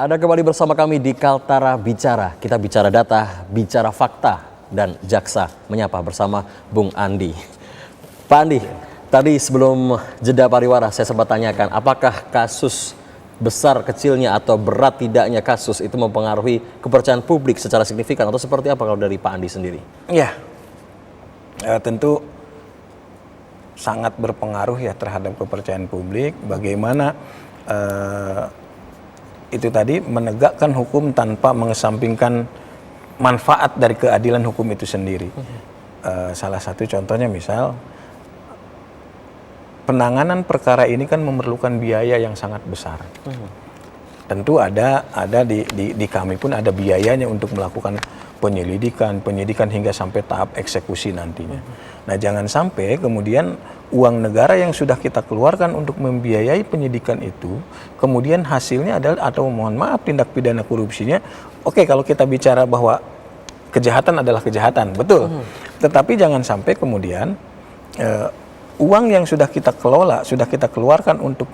Ada kembali bersama kami di Kaltara Bicara. Kita bicara data, bicara fakta, dan jaksa menyapa bersama Bung Andi. Pak Andi, tadi sebelum jeda pariwara saya sempat tanyakan apakah kasus besar kecilnya atau berat tidaknya kasus itu mempengaruhi kepercayaan publik secara signifikan atau seperti apa kalau dari Pak Andi sendiri? Ya, tentu sangat berpengaruh ya terhadap kepercayaan publik. Bagaimana itu tadi menegakkan hukum tanpa mengesampingkan manfaat dari keadilan hukum itu sendiri. Salah satu contohnya misal penanganan perkara ini kan memerlukan biaya yang sangat besar. Tentu ada di kami pun ada biayanya untuk melakukan penyidikan hingga sampai tahap eksekusi nantinya. Nah, jangan sampai kemudian uang negara yang sudah kita keluarkan untuk membiayai penyidikan itu, kemudian hasilnya adalah, atau mohon maaf tindak pidana korupsinya, oke kalau kita bicara bahwa kejahatan adalah kejahatan, betul. Tetapi jangan sampai kemudian uang yang sudah kita kelola, sudah kita keluarkan untuk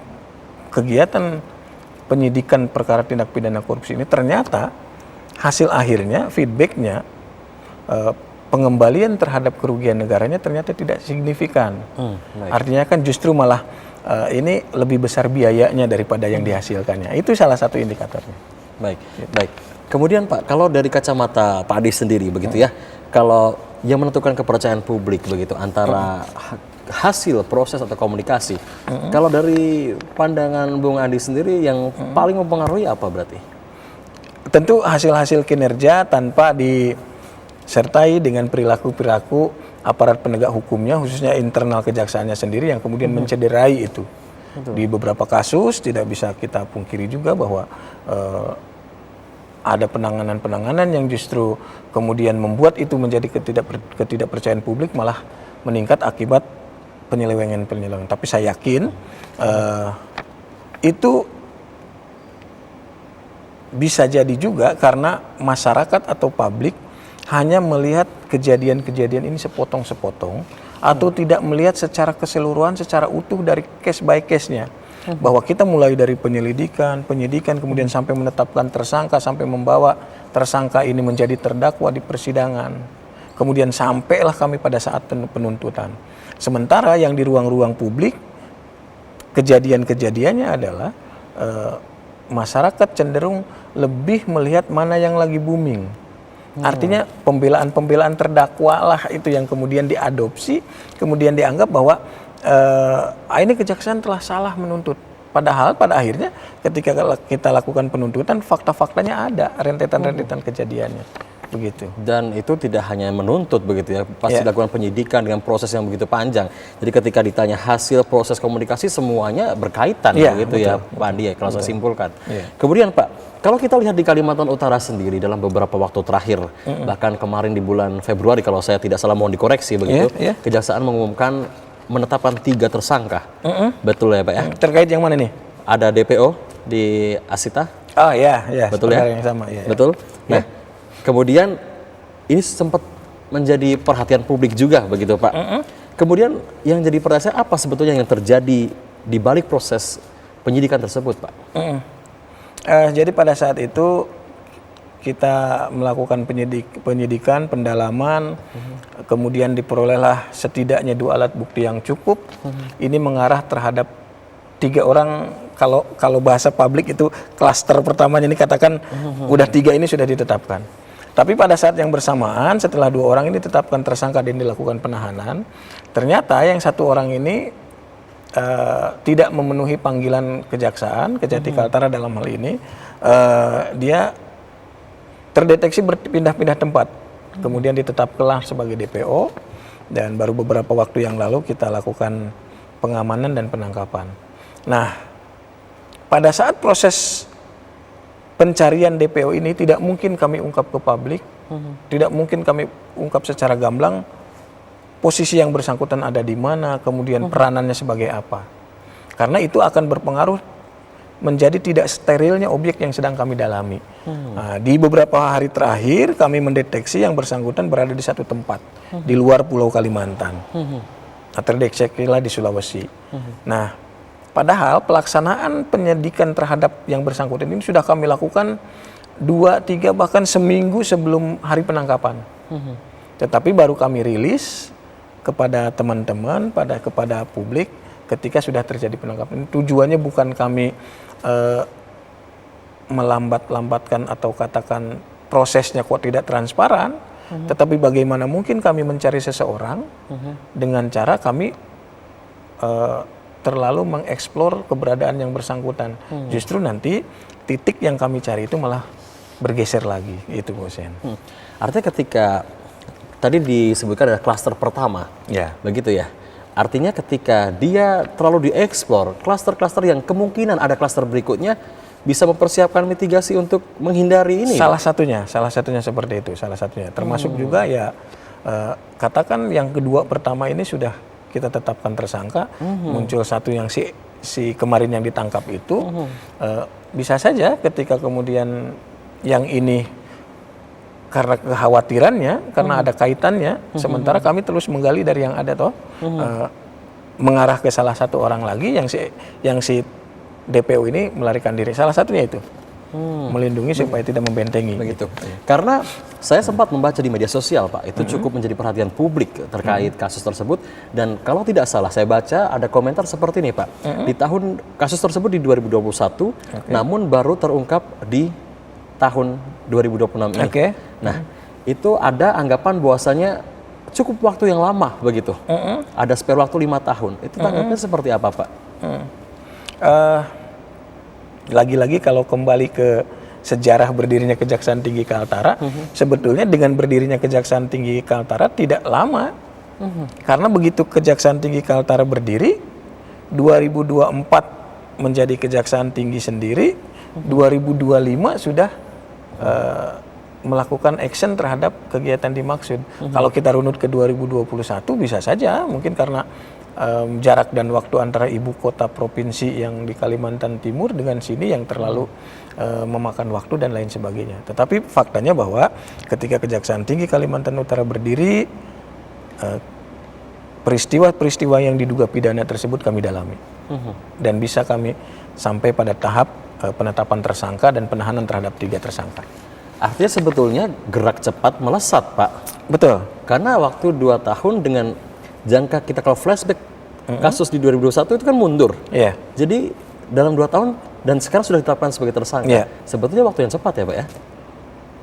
kegiatan penyidikan perkara tindak pidana korupsi ini, ternyata hasil akhirnya, feedbacknya, pengembalian terhadap kerugian negaranya ternyata tidak signifikan. Artinya kan justru malah ini lebih besar biayanya daripada yang dihasilkannya. Itu salah satu indikatornya. Baik, baik. Kemudian Pak, kalau dari kacamata Pak Adi sendiri begitu ya, kalau yang menentukan kepercayaan publik begitu antara hasil proses atau komunikasi, kalau dari pandangan Bung Adi sendiri yang paling mempengaruhi apa berarti? Tentu hasil-hasil kinerja tanpa disertai dengan perilaku-perilaku aparat penegak hukumnya, khususnya internal kejaksaannya sendiri yang kemudian mencederai itu. Di beberapa kasus tidak bisa kita pungkiri juga bahwa ada penanganan-penanganan yang justru kemudian membuat itu menjadi ketidakpercayaan publik malah meningkat akibat penyelewengan-penyelewengan. Tapi saya yakin itu bisa jadi juga karena masyarakat atau publik hanya melihat kejadian-kejadian ini sepotong-sepotong atau tidak melihat secara keseluruhan, secara utuh dari case by case-nya. Bahwa kita mulai dari penyidikan, kemudian sampai menetapkan tersangka, sampai membawa tersangka ini menjadi terdakwa di persidangan. Kemudian sampailah kami pada saat penuntutan. Sementara yang di ruang-ruang publik, kejadian-kejadiannya adalah masyarakat cenderung lebih melihat mana yang lagi booming. Artinya pembelaan-pembelaan terdakwa lah itu yang kemudian diadopsi, kemudian dianggap bahwa ini kejaksaan telah salah menuntut. Padahal pada akhirnya ketika kita lakukan penuntutan, fakta-faktanya ada, rentetan-rentetan kejadiannya. Begitu. Dan itu tidak hanya menuntut begitu ya, pasti dilakukan penyidikan dengan proses yang begitu panjang. Jadi ketika ditanya hasil proses komunikasi semuanya berkaitan begitu ya Pak Andi ya, kalau saya simpulkan. Kemudian Pak, kalau kita lihat di Kalimantan Utara sendiri dalam beberapa waktu terakhir, bahkan kemarin di bulan Februari kalau saya tidak salah mohon dikoreksi begitu, Kejaksaan mengumumkan menetapkan 3 tersangka. Betul ya Pak ya? Terkait yang mana nih? Ada DPO di Asita. Oh ya, betul ya? Yang sama, betul. Nah, kemudian ini sempat menjadi perhatian publik juga begitu Pak. Kemudian yang jadi pertanyaan apa sebetulnya yang terjadi di balik proses penyidikan tersebut Pak? Jadi pada saat itu kita melakukan penyidikan, pendalaman, kemudian diperolehlah setidaknya 2 alat bukti yang cukup. Ini mengarah terhadap 3 orang, kalau bahasa publik itu klaster pertamanya ini katakan udah 3 ini sudah ditetapkan. Tapi pada saat yang bersamaan setelah 2 orang ini ditetapkan tersangka dan dilakukan penahanan, ternyata yang 1 orang ini tidak memenuhi panggilan kejaksaan, Kejati Kaltara dalam hal ini, dia terdeteksi berpindah-pindah tempat, kemudian ditetapkanlah sebagai DPO, dan baru beberapa waktu yang lalu kita lakukan pengamanan dan penangkapan. Nah, pada saat proses pencarian DPO ini tidak mungkin kami ungkap ke publik, tidak mungkin kami ungkap secara gamblang posisi yang bersangkutan ada di mana, kemudian peranannya sebagai apa. Karena itu akan berpengaruh menjadi tidak sterilnya objek yang sedang kami dalami. Nah, di beberapa hari terakhir kami mendeteksi yang bersangkutan berada di satu tempat di luar Pulau Kalimantan. Terdeteksilah di Sulawesi. Nah, Padahal pelaksanaan penyidikan terhadap yang bersangkutan ini sudah kami lakukan 2, 3 bahkan seminggu sebelum hari penangkapan. Tetapi baru kami rilis kepada teman-teman, kepada publik ketika sudah terjadi penangkapan. Tujuannya bukan kami melambat-lambatkan atau katakan prosesnya kok tidak transparan, tetapi bagaimana mungkin kami mencari seseorang dengan cara kami terlalu mengeksplor keberadaan yang bersangkutan. Justru nanti titik yang kami cari itu malah bergeser lagi, itu Bu Hussein. Artinya ketika tadi disebutkan ada klaster pertama, begitu ya. Artinya ketika dia terlalu dieksplor, klaster-klaster yang kemungkinan ada klaster berikutnya bisa mempersiapkan mitigasi untuk menghindari ini. Salah satunya seperti itu, salah satunya. Termasuk juga ya katakan yang kedua pertama ini sudah kita tetapkan tersangka, muncul satu yang si kemarin yang ditangkap itu, bisa saja ketika kemudian yang ini karena kekhawatirannya, karena ada kaitannya, sementara kami terus menggali dari yang ada mengarah ke salah satu orang lagi yang si DPO ini melarikan diri. Salah satunya itu melindungi supaya tidak membentengi. Begitu. Karena saya sempat membaca di media sosial, Pak, itu cukup menjadi perhatian publik terkait kasus tersebut. Dan kalau tidak salah, saya baca ada komentar seperti ini, Pak. Di tahun kasus tersebut di 2021, namun baru terungkap di tahun 2026 ini. Nah, itu ada anggapan bahwasanya cukup waktu yang lama begitu. Ada spare waktu 5 tahun. Itu tanggapannya seperti apa, Pak? Lagi-lagi kalau kembali ke sejarah berdirinya Kejaksaan Tinggi Kaltara, sebetulnya dengan berdirinya Kejaksaan Tinggi Kaltara tidak lama. Karena begitu Kejaksaan Tinggi Kaltara berdiri, 2024 menjadi Kejaksaan Tinggi sendiri, 2025 sudah melakukan action terhadap kegiatan dimaksud. Kalau kita runut ke 2021 bisa saja, mungkin karena jarak dan waktu antara ibu kota provinsi yang di Kalimantan Timur dengan sini yang terlalu memakan waktu dan lain sebagainya. Tetapi faktanya bahwa ketika Kejaksaan Tinggi Kalimantan Utara berdiri, peristiwa-peristiwa yang diduga pidana tersebut kami dalami. Dan bisa kami sampai pada tahap penetapan tersangka dan penahanan terhadap 3 tersangka. Artinya sebetulnya gerak cepat melesat, Pak. Betul. Karena waktu 2 tahun dengan jangka kita kalau flashback kasus di 2021 itu kan mundur. Jadi dalam 2 tahun dan sekarang sudah ditetapkan sebagai tersangka. Sebetulnya waktu yang cepat ya, Pak ya?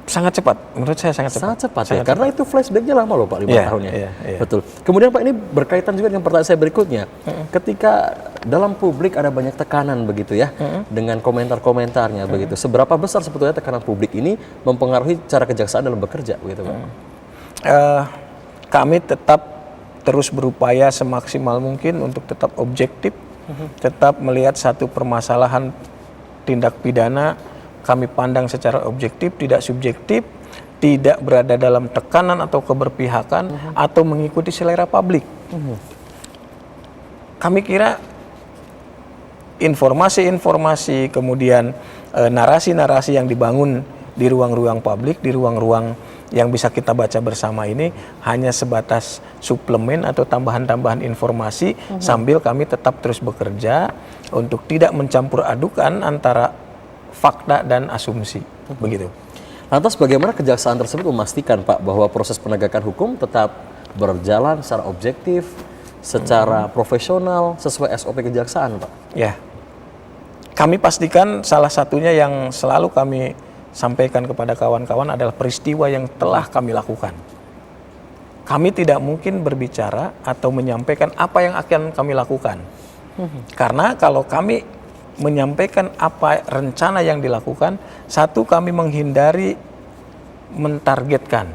Sangat cepat, menurut saya sangat cepat. Sangat cepat ya, karena itu flashbacknya lama loh Pak, 5 tahunnya. Betul. Kemudian Pak, ini berkaitan juga dengan pertanyaan saya berikutnya. Ketika dalam publik ada banyak tekanan begitu ya, dengan komentar-komentarnya begitu. Seberapa besar sebetulnya tekanan publik ini mempengaruhi cara kejaksaan dalam bekerja begitu Pak? Kami tetap terus berupaya semaksimal mungkin untuk tetap objektif, tetap melihat satu permasalahan tindak pidana kami pandang secara objektif, tidak subjektif, tidak berada dalam tekanan atau keberpihakan atau mengikuti selera publik. Kami kira informasi-informasi kemudian narasi-narasi yang dibangun di ruang-ruang publik, di ruang-ruang yang bisa kita baca bersama ini hanya sebatas suplemen atau tambahan-tambahan informasi sambil kami tetap terus bekerja untuk tidak mencampur adukan antara fakta dan asumsi. Begitu. Lantas bagaimana kejaksaan tersebut memastikan Pak bahwa proses penegakan hukum tetap berjalan secara objektif, secara profesional, sesuai SOP kejaksaan Pak? Ya, kami pastikan salah satunya yang selalu kami sampaikan kepada kawan-kawan adalah peristiwa yang telah kami lakukan. Kami tidak mungkin berbicara atau menyampaikan apa yang akan kami lakukan. Karena kalau kami menyampaikan apa rencana yang dilakukan, satu kami menghindari mentargetkan.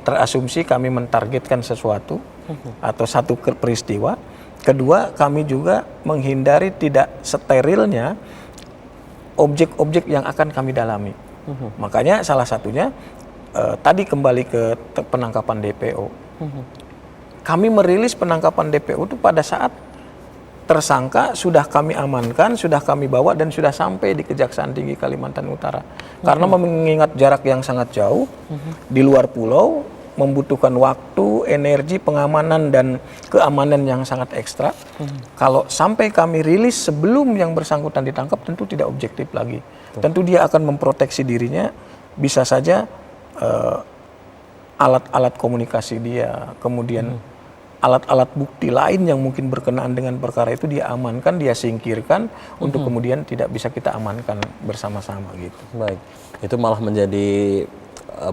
Terasumsi kami mentargetkan sesuatu atau satu peristiwa. Kedua, kami juga menghindari tidak sterilnya objek-objek yang akan kami dalami. Makanya salah satunya tadi kembali ke penangkapan DPO. Kami merilis penangkapan DPO itu pada saat tersangka sudah kami amankan, sudah kami bawa dan sudah sampai di Kejaksaan Tinggi Kalimantan Utara. Karena mengingat jarak yang sangat jauh di luar pulau, membutuhkan waktu, energi, pengamanan dan keamanan yang sangat ekstra. Kalau sampai kami rilis sebelum yang bersangkutan ditangkap, tentu tidak objektif lagi. Tentu dia akan memproteksi dirinya, bisa saja alat-alat komunikasi dia, kemudian alat-alat bukti lain yang mungkin berkenaan dengan perkara itu dia amankan, dia singkirkan untuk kemudian tidak bisa kita amankan bersama-sama gitu. Baik, itu malah menjadi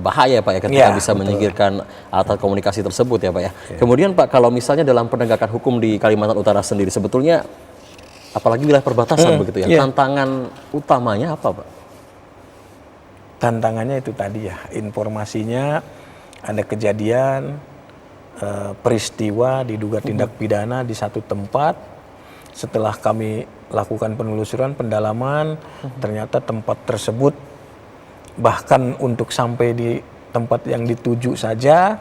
bahaya Pak ya ketika bisa menyingkirkan alat komunikasi tersebut ya Pak ya. Kemudian Pak, kalau misalnya dalam penegakan hukum di Kalimantan Utara sendiri sebetulnya apalagi wilayah perbatasan begitu ya, tantangan utamanya apa Pak? Tantangannya itu tadi ya, informasinya ada kejadian, peristiwa diduga tindak pidana di satu tempat. Setelah kami lakukan penelusuran, pendalaman, ternyata tempat tersebut bahkan untuk sampai di tempat yang dituju saja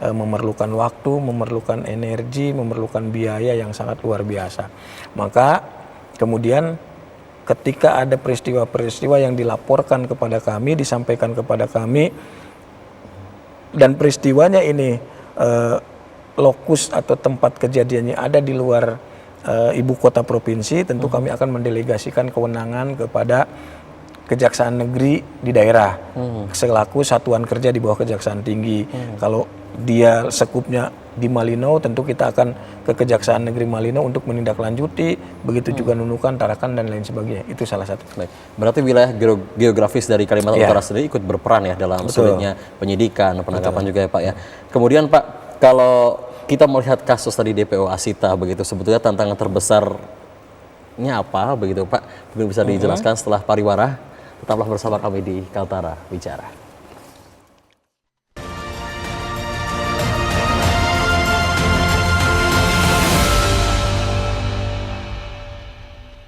memerlukan waktu, memerlukan energi, memerlukan biaya yang sangat luar biasa. Maka kemudian ketika ada peristiwa-peristiwa yang dilaporkan kepada kami, disampaikan kepada kami, dan peristiwanya ini lokus atau tempat kejadiannya ada di luar ibu kota provinsi, tentu kami akan mendelegasikan kewenangan kepada Kejaksaan Negeri di daerah selaku satuan kerja di bawah Kejaksaan Tinggi. Kalau dia sekupnya di Malino, tentu kita akan ke Kejaksaan Negeri Malino untuk menindaklanjuti, begitu juga Nunukan, Tarakan dan lain sebagainya. Itu salah satu. Baik. Berarti wilayah geografis dari Kalimantan Utara sendiri ikut berperan ya dalam sulitnya penyidikan, penangkapan juga ya Pak ya. Kemudian Pak, kalau kita melihat kasus tadi DPO Asita begitu, sebetulnya tantangan terbesarnya apa begitu Pak? Mungkin bisa dijelaskan setelah pariwara. Tetaplah bersama kami di Kaltara Bicara.